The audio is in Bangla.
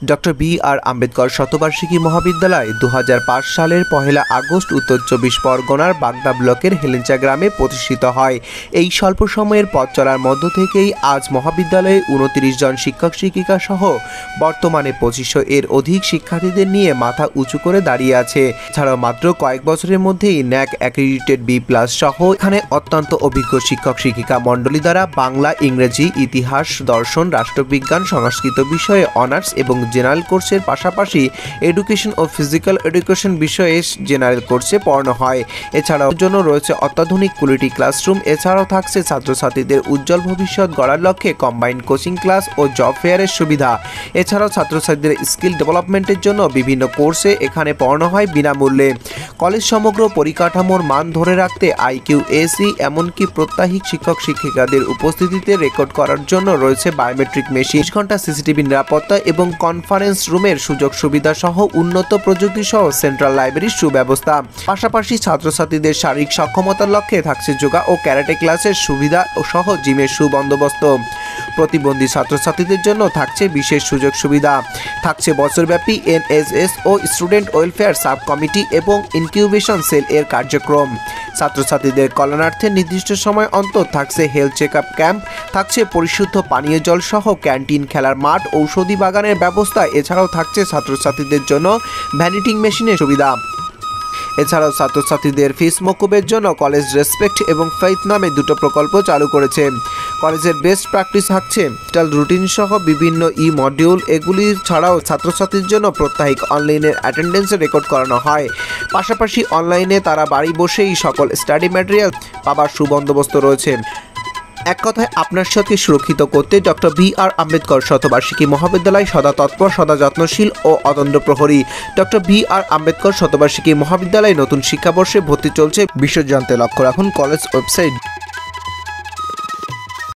ডক্টর বি আর আম্বেদকর শতবার্ষিকী মহাবিদ্যালয় 2005 সালের 1 আগস্ট উত্তর 24 পরগনার বাগদা ব্লকের হেলেঞ্চা গ্রামে প্রতিষ্ঠিত হয়। এই স্বল্প সময়ের পথ চলার মধ্য থেকেই আজ মহাবিদ্যালয়ে 29 জন শিক্ষক শিক্ষিকা সহ বর্তমানে 2500 এর অধিক শিক্ষার্থীদের নিয়ে মাথা উঁচু করে দাঁড়িয়ে আছে। ছাড়াও মাত্র কয়েক বছরের মধ্যেই ন্যাক অ্যাক্রেডিটেড বি+ সহ এখানে অত্যন্ত অভিজ্ঞ শিক্ষক শিক্ষিকা মণ্ডলী দ্বারা বাংলা, ইংরেজি, ইতিহাস, দর্শন, রাষ্ট্রবিজ্ঞান, সংস্কৃত বিষয়ে অনার্স এবং জেনারেল কোর্সের পাশাপাশি এডুকেশন ও ফিজিক্যাল এডুকেশন বিষয়ে জেনারেল কোর্সে পড়ানো হয়। এছাড়াও জন্য রয়েছে অত্যাধুনিক কোয়ালিটি ক্লাসরুম। এছাড়াও থাকছে ছাত্রছাত্রীদের উজ্জ্বল ভবিষ্যৎ গড়ার লক্ষ্যে কম্বাইন্ড কোচিং ক্লাস ও জব ফেয়ারের সুবিধা। এছাড়াও ছাত্রছাত্রীদের স্কিল ডেভেলপমেন্টের জন্য বিভিন্ন কোর্সে এখানে পড়ানো হয় বিনামূল্যে। কলেজ সমগ্র পরিকাঠামোর মান ধরে রাখতে IQAC এমনকি প্রত্যাহিক শিক্ষক শিক্ষিকাদের উপস্থিতিতে রেকর্ড করার জন্য রয়েছে বায়োমেট্রিক মেশিন, 20 ঘন্টা সিসিটিভি নিরাপত্তা এবং কনফারেন্স রুমের সুযোগ সুবিধা সহ উন্নত প্রযুক্তি সহ সেন্ট্রাল লাইব্রেরির সুব্যবস্থা। পাশাপাশি ছাত্রছাত্রীদের শারীরিক সক্ষমতার লক্ষ্যে থাকছে যোগা ও ক্যারাটে ক্লাসের সুবিধা সহ জিমের সুবন্দোবস্ত। প্রতিবন্ধী ছাত্রছাত্রীদের জন্য থাকছে বিশেষ সুযোগ সুবিধা। থাকছে বছরব্যাপী NSS ও স্টুডেন্ট ওয়েলফেয়ার সাব কমিটি এবং ইনকিউবেশন সেল এর কার্যক্রম। ছাত্রছাত্রীদের কল্যাণার্থে নির্দিষ্ট সময় অন্তর থাকছে হেলথ চেকআপ ক্যাম্প, থাকছে পরিশুদ্ধ পানীয় জল সহ ক্যান্টিন, খেলার মাঠ, ঔষধি বাগানের ব্যবস্থা। এছাড়াও থাকছে ছাত্রছাত্রীদের জন্য ভ্যানিটিং মেশিনের সুবিধা। এছাড়াও ছাত্রছাত্রীদের ফিস মকুবের জন্য কলেজ রেসপেক্ট এবং ফেইথ নামে দুটো প্রকল্প চালু করেছে। কলেজের বেস্ট প্র্যাকটিস থাকছে ডিজিটাল রুটিন সহ বিভিন্ন মডিউল। এগুলি ছাড়াও ছাত্রছাত্রীর জন্য প্রত্যাহিক অনলাইনের অ্যাটেন্ডেন্স রেকর্ড করানো হয়। পাশাপাশি অনলাইনে তারা বাড়ি বসেই সকল স্টাডি ম্যাটেরিয়াল পাবার সুবন্দোবস্ত রয়েছে। এক কথায় আপনার সাথে সুরক্ষিত করতে ডক্টর বি আর আম্বেদকর শতবার্ষিকী মহাবিদ্যালয় সদা তৎপর, সদা যত্নশীল ও অদণ্ড প্রহরী। ডক্টর বি আর আম্বেদকর শতবার্ষিকী মহাবিদ্যালয়ে নতুন শিক্ষাবর্ষে ভর্তি চলছে। বিশদ জানতে লক্ষ্য রাখুন কলেজ ওয়েবসাইট